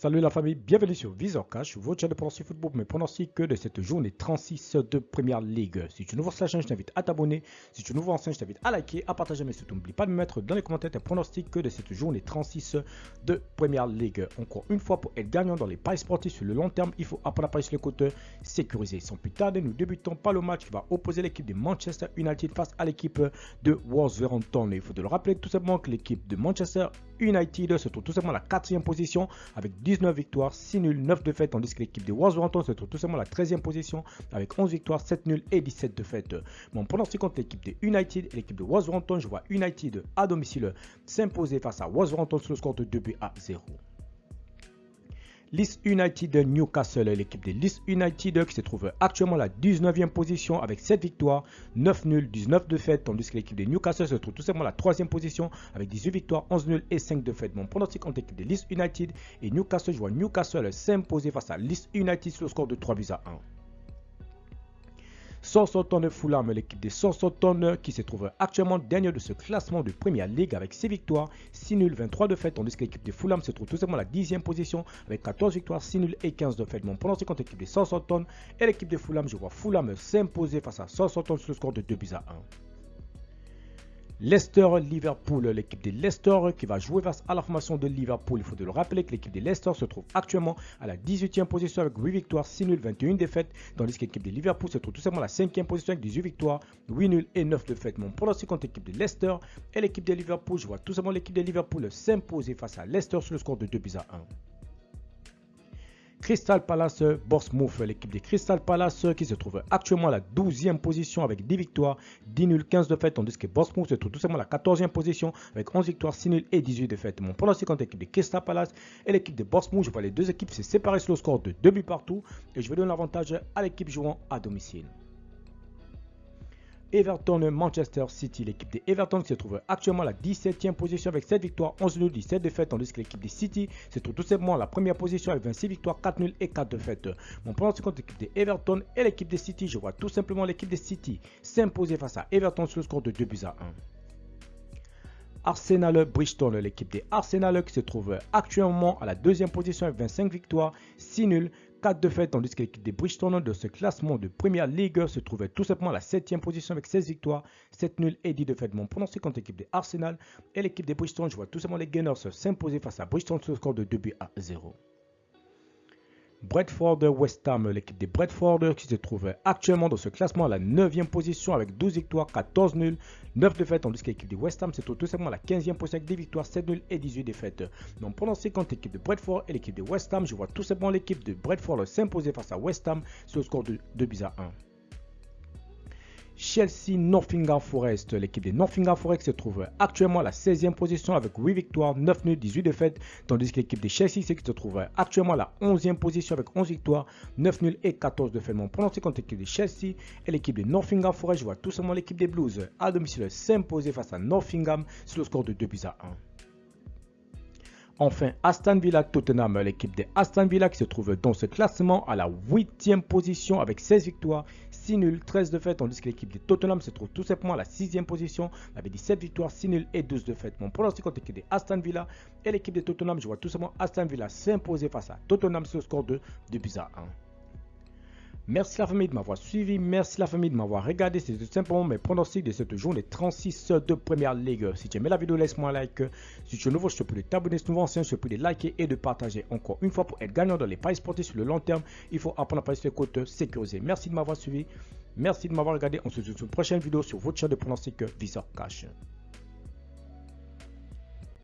Salut la famille, bienvenue sur Visor Cash, votre chaîne de pronostic football, mais pronostic de cette journée 36 de Première Ligue. Si tu es nouveau sur la chaîne, je t'invite à t'abonner. Si tu es nouveau ancien, je t'invite à liker, à partager, mais surtout n'oublie pas de me mettre dans les commentaires tes pronostics de cette journée 36 de Première Ligue. Encore une fois, pour être gagnant dans les paris sportifs sur le long terme, il faut apprendre à parier sur les côtés sécurisés. Sans plus tarder, nous débutons par le match qui va opposer l'équipe de Manchester United face à l'équipe de Wolverhampton. Il faut de le rappeler tout simplement que l'équipe de Manchester United se trouve tout simplement à la 4e position avec 19 victoires, 6 nuls, 9 défaites, tandis que l'équipe de Wolverhampton se trouve tout simplement à la 13e position avec 11 victoires, 7 nuls et 17 défaites. Mon pronostic contre l'équipe de United et l'équipe de Wolverhampton, je vois United à domicile s'imposer face à Wolverhampton sur le score de 2-0. Leeds United de Newcastle, l'équipe de Leeds United qui se trouve actuellement à la 19e position avec 7 victoires, 9 nuls, 19 défaites, tandis que l'équipe de Newcastle se trouve tout simplement à la 3e position avec 18 victoires, 11 nuls et 5 défaites. Mon pronostic contre l'équipe de Leeds United et Newcastle, je vois Newcastle s'imposer face à Leeds United sur le score de 3-1. Southampton de Fulham, l'équipe de Southampton qui se trouve actuellement dernier de ce classement de Premier League avec 6 victoires, 6 nuls, 23 défaites, tandis que l'équipe de Fulham se trouve tout simplement à la 10e position avec 14 victoires, 6 nuls et 15 défaites. Mon pronostic contre l'équipe de Southampton et l'équipe de Fulham, je vois Fulham s'imposer face à Southampton sur le score de 2-1. Leicester-Liverpool, l'équipe de Leicester qui va jouer face à la formation de Liverpool. Il faut de le rappeler que l'équipe de Leicester se trouve actuellement à la 18e position avec 8 victoires, 6 nuls, 21 défaites, tandis que l'équipe de Liverpool se trouve tout simplement à la 5e position avec 18 victoires, 8 nuls et 9 défaites. Mon pronostic contre l'équipe de Leicester et l'équipe de Liverpool, je vois tout simplement l'équipe de Liverpool s'imposer face à Leicester sur le score de 2-1. Crystal Palace Bournemouth, l'équipe de Crystal Palace qui se trouve actuellement à la 12e position avec 10 victoires, 10 nuls, 15 défaites, tandis que Bournemouth se trouve tout simplement à la 14e position avec 11 victoires, 6 nuls et 18 défaites. Mon pronostic contre l'équipe de Crystal Palace et l'équipe de Bournemouth, je vois les deux équipes se séparer sur le score de 2 buts partout et je vais donner l'avantage à l'équipe jouant à domicile. Everton Manchester City, l'équipe de Everton qui se trouve actuellement à la 17e position avec 7 victoires, 11 nuls, 17 défaites, tandis que l'équipe de City se trouve tout simplement à la première position avec 26 victoires, 4 nuls et 4 défaites. Mon pronostic contre l'équipe de Everton et l'équipe de City, je vois tout simplement l'équipe de City s'imposer face à Everton sur le score de 2-1. Arsenal Bristol, l'équipe de Arsenal qui se trouve actuellement à la 2e position avec 25 victoires, 6 nuls, 4 défaites, tandis que l'équipe de Bristol de ce classement de Première Ligue se trouvait tout simplement à la 7e position avec 16 victoires, 7 nuls et 10 défaites. Mon pronostic contre l'équipe de Arsenal et l'équipe de Bristol, je vois tout simplement les Gunners s'imposer face à Bristol sur le score de 2-0. Bradford West Ham, l'équipe de Bradford qui se trouve actuellement dans ce classement à la 9e position avec 12 victoires, 14 nuls, 9 défaites, tandis que l'équipe de West Ham se trouve tout simplement à la 15e position avec 10 victoires, 7 nuls et 18 défaites. Donc pronostic contre l'équipe de Bradford et l'équipe de West Ham, je vois tout simplement l'équipe de Bradford s'imposer face à West Ham sur le score de 2-1. Chelsea-Nottingham Forest, l'équipe de Nottingham Forest se trouve actuellement à la 16e position avec 8 victoires, 9 nuls, 18 défaites, tandis que l'équipe de Chelsea se trouve actuellement à la 11e position avec 11 victoires, 9 nuls et 14 défaites. Mon pronostic contre l'équipe de Chelsea et l'équipe de Nottingham Forest, je vois tout simplement l'équipe des Blues à domicile s'imposer face à Nottingham sur le score de 2-1. Enfin, Aston Villa Tottenham, l'équipe de Aston Villa qui se trouve dans ce classement à la 8e position avec 16 victoires, 6 nuls, 13 défaites, tandis que l'équipe de Tottenham se trouve tout simplement à la 6e position avec 17 victoires, 6 nuls et 12 défaites. Mon pronostic contre l'équipe de Aston Villa et l'équipe de Tottenham, je vois tout simplement Aston Villa s'imposer face à Tottenham sur le score de 2-1. Merci la famille de m'avoir suivi, merci la famille de m'avoir regardé, c'est tout simplement mes pronostics de cette journée 36 de Première Ligue. Si tu aimais la vidéo, laisse-moi un like. Si tu es nouveau, je te prie de t'abonner, si tu es nouveau ancien, je te prie de liker et de partager. Encore une fois, pour être gagnant dans les paris sportifs sur le long terme, il faut apprendre à parier sur les côtes sécurisées. Merci de m'avoir suivi, merci de m'avoir regardé. On se retrouve sur une prochaine vidéo sur votre chaîne de pronostics Visor Cash.